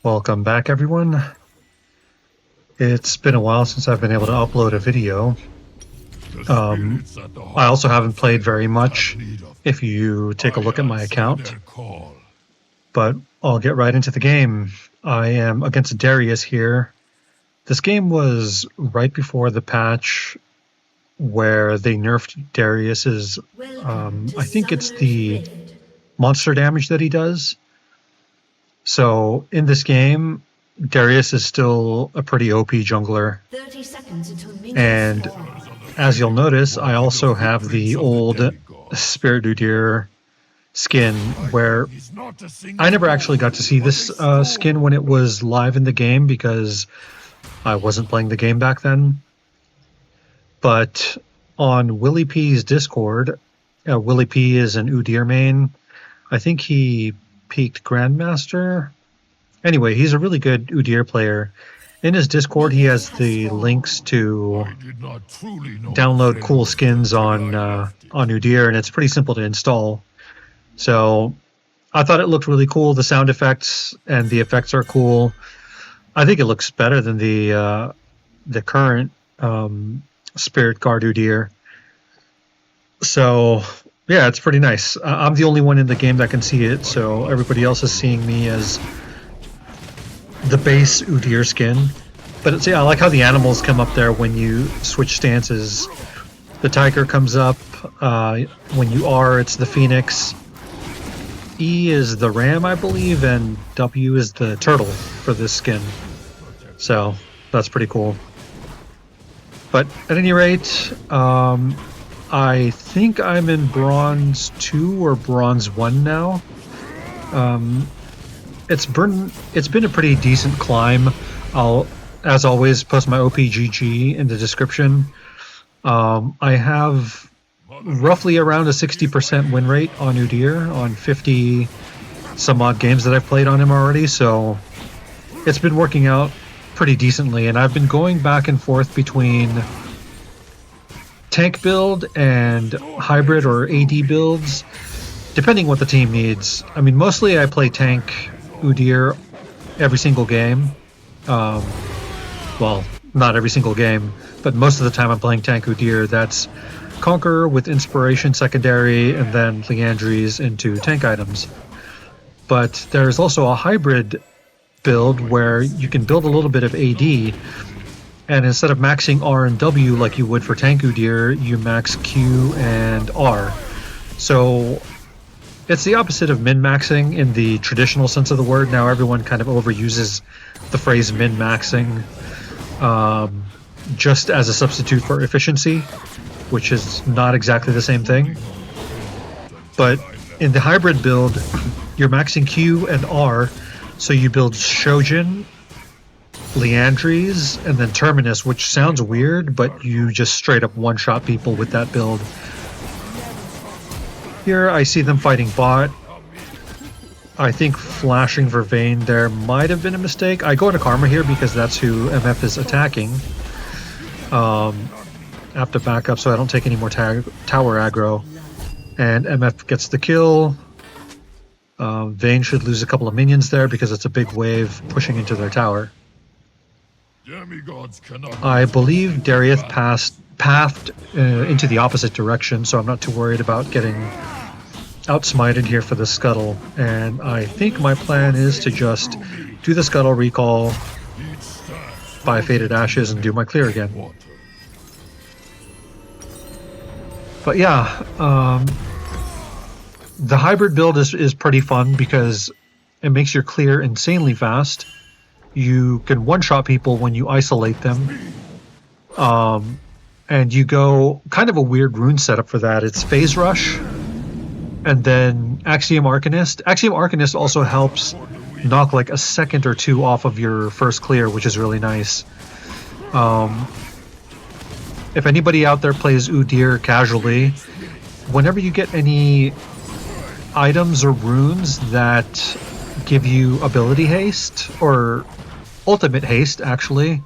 Welcome back, everyone. It's been a while since I've been able to upload a video. I also haven't played very much, if you take a look at my account. But I'll get right into the game. I am against Darius here. This game was right before the patch where they nerfed Darius's, I think it's the monster damage that he does. So in this game, Darius is still a pretty OP jungler. 30 seconds until And as you'll notice, I also have the old Spirit Udyr skin, where I never actually got to see this skin when it was live in the game because I wasn't playing the game back then. But on Willie P's Discord, Willie P is an Udyr main. I think he peaked Grandmaster. Anyway, he's a really good Udyr player. In his Discord, he has the links to download cool skins on Udyr, and it's pretty simple to install. So I thought it looked really cool. The sound effects and the effects are cool. I think it looks better than the current Spirit Guard Udyr. So yeah, it's pretty nice. I'm the only one in the game that can see it, so everybody else is seeing me as the base Udyr skin. But I like how the animals come up there when you switch stances. The tiger comes up. When you R, it's the phoenix. E is the ram, I believe, and W is the turtle for this skin. So that's pretty cool. But at any rate, I think I'm in Bronze 2 or Bronze 1 now. It's been a pretty decent climb. I'll, as always, post my OPGG in the description. I have roughly around a 60% win rate on Udyr on 50 some odd games that I've played on him already, so it's been working out pretty decently, and I've been going back and forth between tank build and hybrid or AD builds, depending what the team needs. I mean, mostly I play tank Udyr every single game. Well, not every single game, but most of the time I'm playing tank Udyr. That's Conqueror with Inspiration secondary, and then Liandry's into tank items. But there's also a hybrid build where you can build a little bit of AD, and instead of maxing R and W like you would for tank Udyr, you max Q and R. So it's the opposite of min-maxing in the traditional sense of the word. Now everyone kind of overuses the phrase min-maxing just as a substitute for efficiency, which is not exactly the same thing. But in the hybrid build, you're maxing Q and R, so you build Shojin, Liandry's, and then Terminus, which sounds weird, but you just straight up one-shot people with that build. Here I see them fighting bot. I think flashing Vervain there might have been a mistake. I go into Karma here because that's who MF is attacking. I have to back up so I don't take any more tower aggro. And MF gets the kill. Vayne should lose a couple of minions there because it's a big wave pushing into their tower. I believe Darius pathed into the opposite direction, so I'm not too worried about getting outsmited here for the scuttle. And I think my plan is to just do the scuttle recall, buy Faded Ashes, and do my clear again. But yeah, the hybrid build is pretty fun because it makes your clear insanely fast. You can one-shot people when you isolate them. And you go kind of a weird rune setup for that. It's Phase Rush, and then Axiom Arcanist. Axiom Arcanist also helps knock like a second or two off of your first clear, which is really nice. If anybody out there plays Udyr casually, whenever you get any items or runes that give you ability haste, or ultimate haste actually,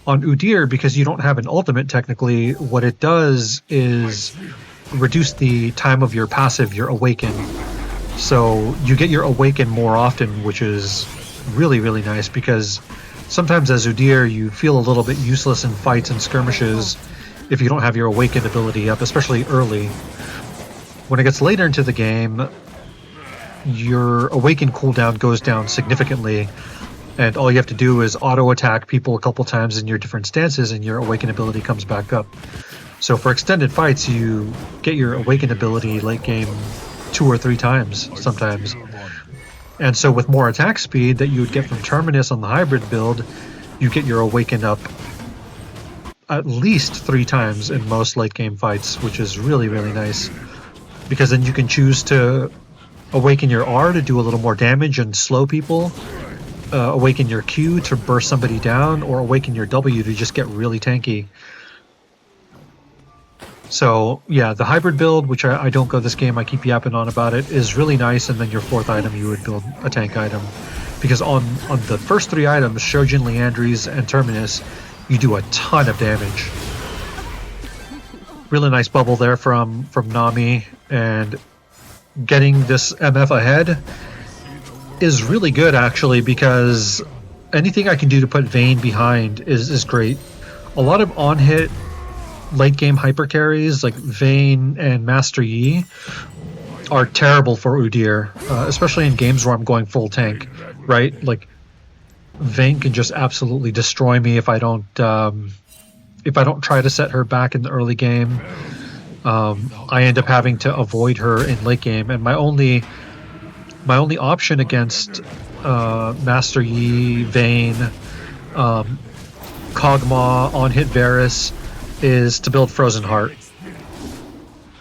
on Udyr, because you don't have an ultimate technically, what it does is reduce the time of your passive, your Awaken. So you get your Awaken more often, which is really, really nice, because sometimes as Udyr you feel a little bit useless in fights and skirmishes if you don't have your Awakened ability up, especially early. When it gets later into the game, your Awakened cooldown goes down significantly, and all you have to do is auto-attack people a couple times in your different stances and your Awakened ability comes back up. So for extended fights, you get your Awakened ability late game 2 or 3 times sometimes. And so with more attack speed that you would get from Terminus on the hybrid build, you get your Awakened up at least 3 times in most late game fights, which is really, really nice. Because then you can choose to awaken your R to do a little more damage and slow people, awaken your Q to burst somebody down, or awaken your W to just get really tanky. So yeah, the hybrid build, which I don't go this game, I keep yapping on about it, is really nice, and then your 4th item you would build a tank item. Because on the first 3 items, Shojin, Liandry's, and Terminus, you do a ton of damage. Really nice bubble there from Nami, and getting this MF ahead is really good actually, because anything I can do to put Vayne behind is great. A lot of on-hit late game hyper carries like Vayne and Master Yi are terrible for Udyr, especially in games where I'm going full tank, right? Like Vayne can just absolutely destroy me if I don't try to set her back in the early game. I end up having to avoid her in late game, and my only option against Master Yi, Vayne, Kog'Maw, on-hit Varus is to build Frozen Heart,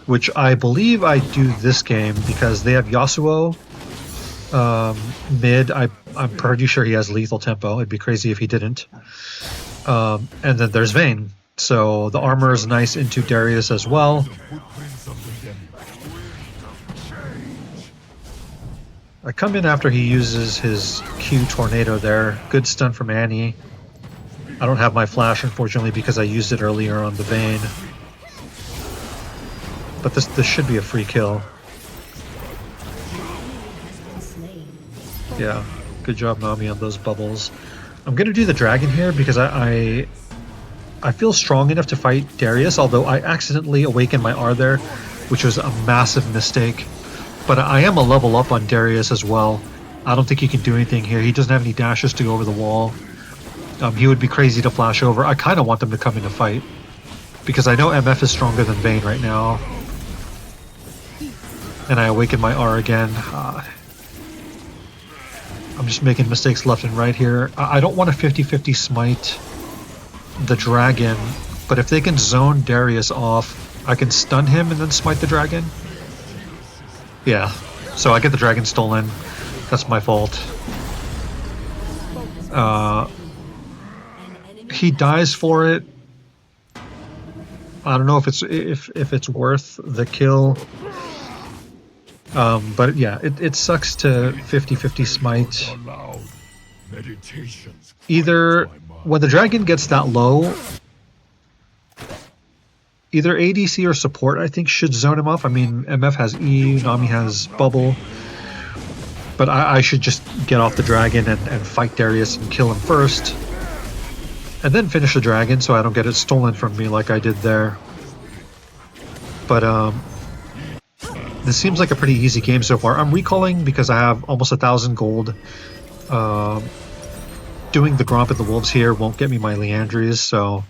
which I believe I do this game because they have Yasuo mid. I'm pretty sure he has lethal tempo. It'd be crazy if he didn't. And then there's Vayne. So the armor is nice into Darius as well. I come in after he uses his Q Tornado there. Good stun from Annie. I don't have my flash, unfortunately, because I used it earlier on the Vayne. But this should be a free kill. Yeah, good job, Nami, on those bubbles. I'm going to do the dragon here because I feel strong enough to fight Darius, although I accidentally awakened my R there, which was a massive mistake. But I am a level up on Darius as well. I don't think he can do anything here. He doesn't have any dashes to go over the wall. He would be crazy to flash over. I kind of want them to come in to fight, because I know MF is stronger than Vayne right now. And I awaken my R again. I'm just making mistakes left and right here. I don't want to 50-50 smite the dragon, but if they can zone Darius off, I can stun him and then smite the dragon. Yeah, so I get the dragon stolen. That's my fault. He dies for it. I don't know if it's worth the kill. But yeah, it sucks to 50-50 smite. Either when the dragon gets that low, either ADC or support, I think, should zone him off. I mean, MF has E, Nami has Bubble. But I should just get off the dragon and fight Darius and kill him first. And then finish the dragon so I don't get it stolen from me like I did there. But this seems like a pretty easy game so far. I'm recalling because I have almost 1,000 gold. Doing the Gromp and the Wolves here won't get me my Liandry's, so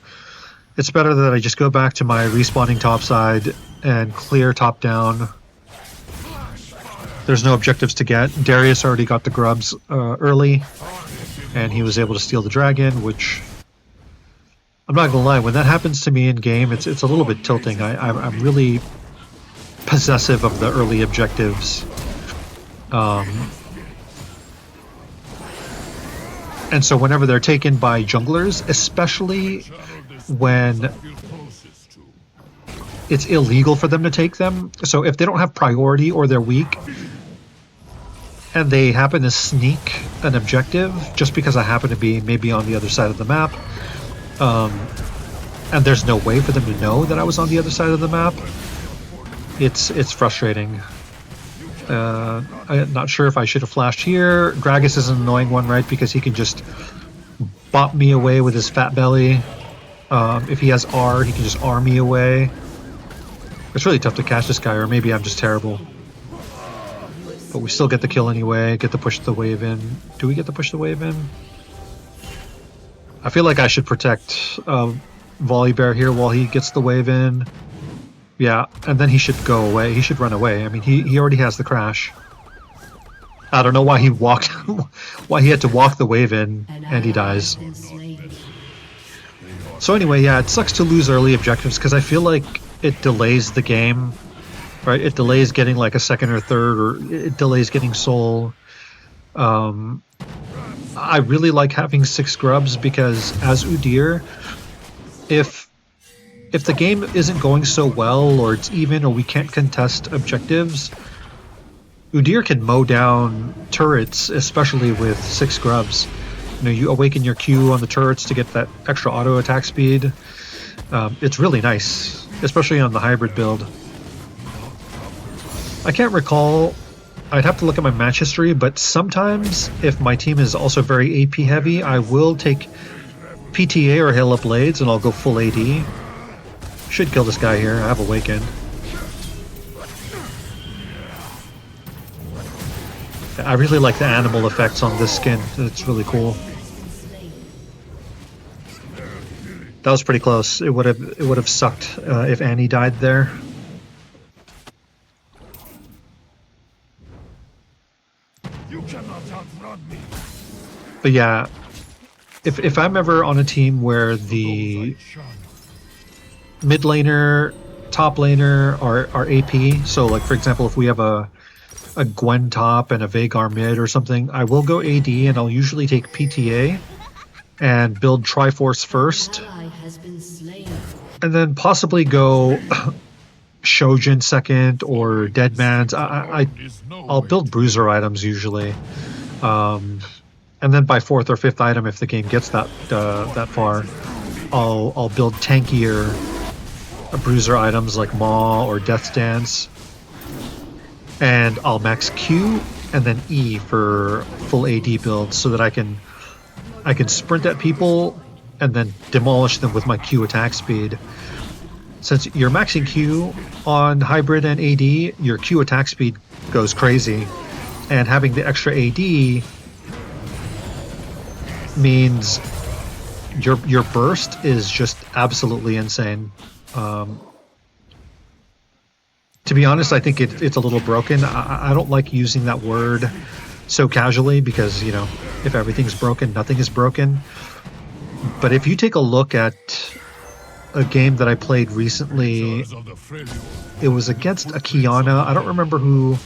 it's better that I just go back to my respawning topside and clear top down. There's no objectives to get. Darius already got the grubs early, and he was able to steal the dragon, which I'm not gonna lie, when that happens to me in game, it's a little bit tilting. I'm really possessive of the early objectives. And so whenever they're taken by junglers, especially when it's illegal for them to take them, so if they don't have priority or they're weak, and they happen to sneak an objective just because I happen to be maybe on the other side of the map, and there's no way for them to know that I was on the other side of the map, it's frustrating. I'm not sure if I should have flashed here. Gragas is an annoying one, right? Because he can just bop me away with his fat belly. If he has R, he can just R me away. It's really tough to catch this guy, or maybe I'm just terrible. But we still get the kill anyway, get to push the wave in. Do we get to push the wave in? I feel like I should protect Volibear here while he gets the wave in. Yeah, and then he should go away. He should run away. I mean, he already has the crash. I don't know why he walked, why he had to walk the wave in, and he dies. So anyway, yeah, it sucks to lose early objectives because I feel like it delays the game, right? It delays getting like a second or third, or it delays getting soul. I really like having 6 grubs because as Udyr, if the game isn't going so well, or it's even, or we can't contest objectives, Udyr can mow down turrets, especially with 6 grubs. You know, you awaken your Q on the turrets to get that extra auto attack speed. It's really nice, especially on the hybrid build. I can't recall, I'd have to look at my match history, but sometimes if my team is also very AP heavy, I will take PTA or Hail Up Blades and I'll go full AD. Should kill this guy here. I have Awakened. I really like the animal effects on this skin. It's really cool. That was pretty close. It would have sucked if Annie died there. You cannot outrun me. But yeah, if I'm ever on a team where the mid laner, top laner are AP, so like for example if we have a Gwen top and a Veigar mid or something, I will go AD and I'll usually take PTA and build Triforce first, and then possibly go Shojin second or Deadman's. I'll build bruiser items usually, and then by 4th or 5th item, if the game gets that far, I'll build tankier bruiser items like Maw or Death Dance, and I'll max Q and then E for full AD build so that I can sprint at people and then demolish them with my Q attack speed. Since you're maxing Q on hybrid and AD, your Q attack speed goes crazy, and having the extra AD means your burst is just absolutely insane. To be honest, I think it's a little broken. I don't like using that word so casually because, you know, if everything's broken, nothing is broken. But if you take a look at a game that I played recently, it was against a Kiana. I don't remember who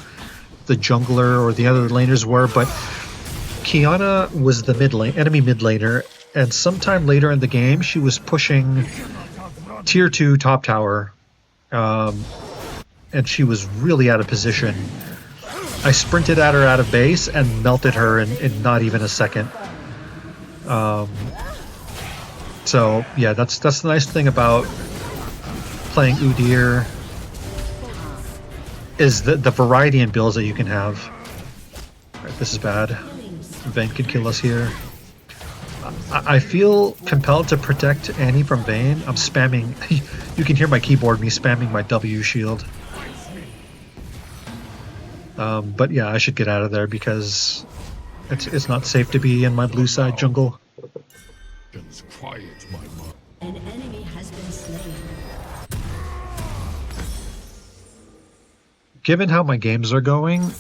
the jungler or the other laners were, but Kiana was the enemy mid laner, and sometime later in the game she was pushing tier 2 top tower, and she was really out of position. I sprinted at her out of base and melted her in not even a second. So yeah, that's the nice thing about playing Udyr, is the variety in builds that you can have. Right, this is bad. Vayne could kill us here. I feel compelled to protect Annie from Vayne. I'm spamming. You can hear my keyboard, me spamming my W shield. But yeah, I should get out of there because it's not safe to be in my blue side jungle. An enemy has been slain. Given how my games are going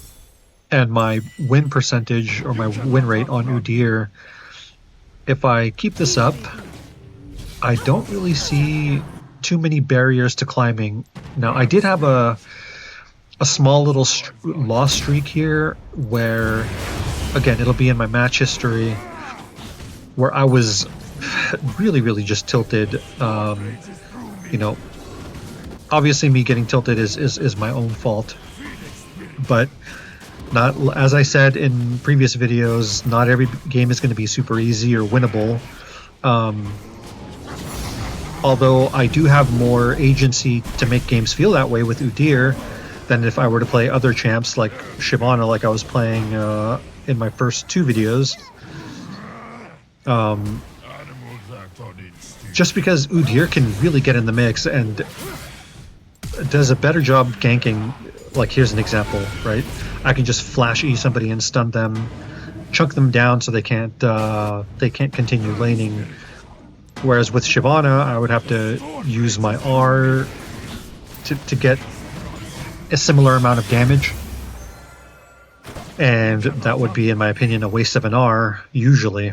and my win percentage or my win rate on Udyr, if I keep this up, I don't really see too many barriers to climbing. Now, I did have a small little loss streak here where, again, it'll be in my match history, where I was really just tilted. You know, obviously me getting tilted is my own fault, but not, as I said in previous videos, not every game is going to be super easy or winnable. Although I do have more agency to make games feel that way with Udyr, than if I were to play other champs like Shyvana, like I was playing in my first 2 videos. Just because Udyr can really get in the mix and does a better job ganking. Like, here's an example, right? I can just flash E somebody and stun them, chunk them down so they can't continue laning. Whereas with Shyvana, I would have to use my R to get a similar amount of damage. And that would be, in my opinion, a waste of an R, usually.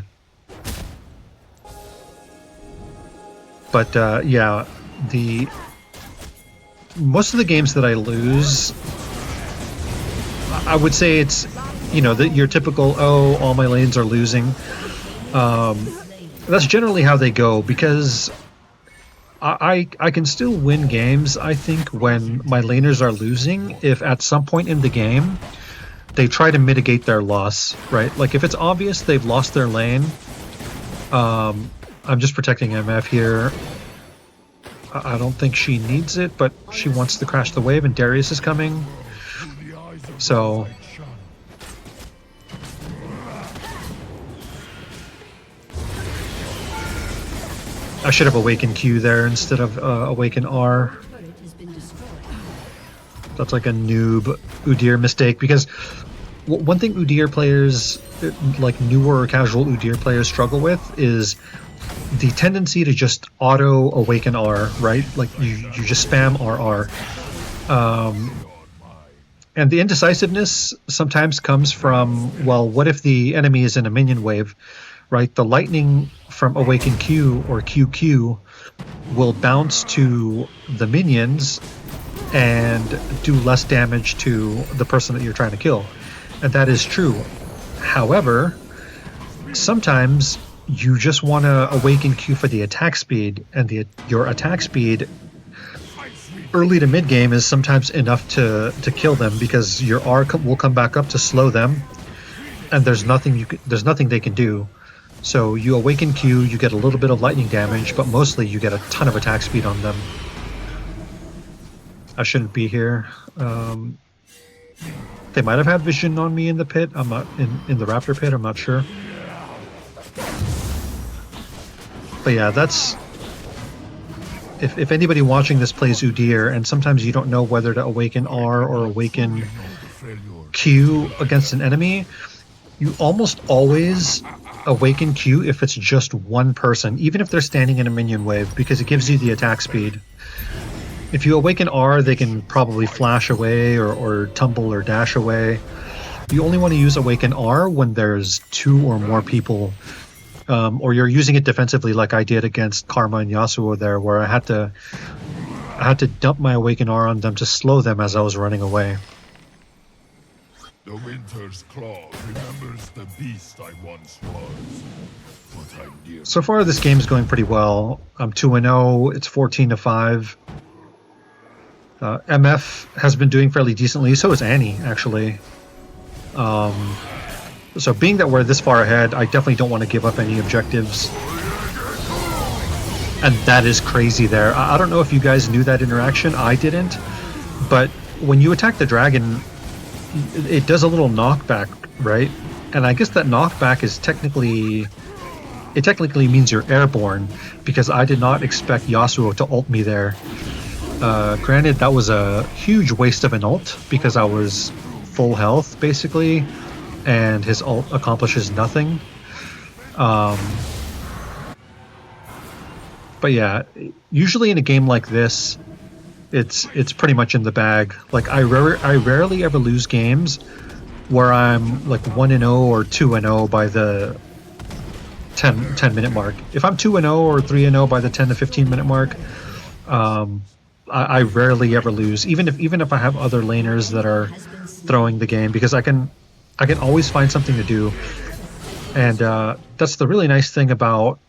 But yeah, most of the games that I lose, I would say it's, you know, your typical, oh, all my lanes are losing. That's generally how they go, because I can still win games, I think, when my laners are losing, if at some point in the game they try to mitigate their loss, right? Like, if it's obvious they've lost their lane, I'm just protecting MF here. I don't think she needs it, but she wants to crash the wave, and Darius is coming. So I should have awakened Q there instead of awaken R. That's like a noob Udyr mistake, because one thing Udyr players, like newer or casual Udyr players, struggle with is the tendency to just auto awaken R, right? Like you just spam RR. And the indecisiveness sometimes comes from, well, what if the enemy is in a minion wave, right? The lightning from awaken Q or QQ will bounce to the minions and do less damage to the person that you're trying to kill. And that is true. However, sometimes you just want to awaken Q for the attack speed, and your attack speed early to mid game is sometimes enough to kill them, because your R will come back up to slow them, and there's nothing they can do. So you awaken Q, you get a little bit of lightning damage, but mostly you get a ton of attack speed on them. I shouldn't be here. They might have had vision on me in the pit. I'm not in the Raptor pit. I'm not sure. But yeah, that's... If anybody watching this plays Udyr, and sometimes you don't know whether to awaken R or awaken Q against an enemy, you almost always awaken Q if it's just one person, even if they're standing in a minion wave, because it gives you the attack speed. If you awaken R, they can probably flash away or tumble or dash away. You only want to use awaken R when there's 2 or more people, or you're using it defensively, like I did against Karma and Yasuo there, where I had to dump my awaken R on them to slow them as I was running away. The winter's claw remembers the beast I once was. But I'm dear. So far, this game's going pretty well. I'm 2-0. It's 14-5. MF has been doing fairly decently. So is Annie, actually. So being that we're this far ahead, I definitely don't want to give up any objectives. And that is crazy there. I don't know if you guys knew that interaction. I didn't. But when you attack the dragon, it does a little knockback, right? And I guess that knockback is technically means you're airborne, because I did not expect Yasuo to ult me there. Granted, that was a huge waste of an ult, because I was full health basically, and his ult accomplishes nothing. But yeah, usually in a game like this, it's pretty much in the bag. Like I rarely ever lose games where I'm like 1-0 or 2-0 by the 10 minute mark. If I'm 2-0 or 3-0 by the 10 to 15 minute mark, I rarely ever lose, even if I have other laners that are throwing the game, because I can always find something to do. And that's the really nice thing about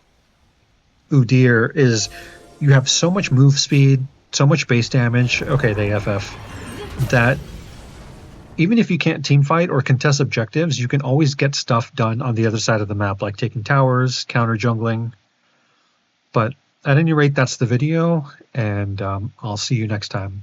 Udyr, is you have so much move speed, so much base damage. Okay, they FF. That even if you can't team fight or contest objectives, you can always get stuff done on the other side of the map, like taking towers, counter jungling. But at any rate, that's the video, and I'll see you next time.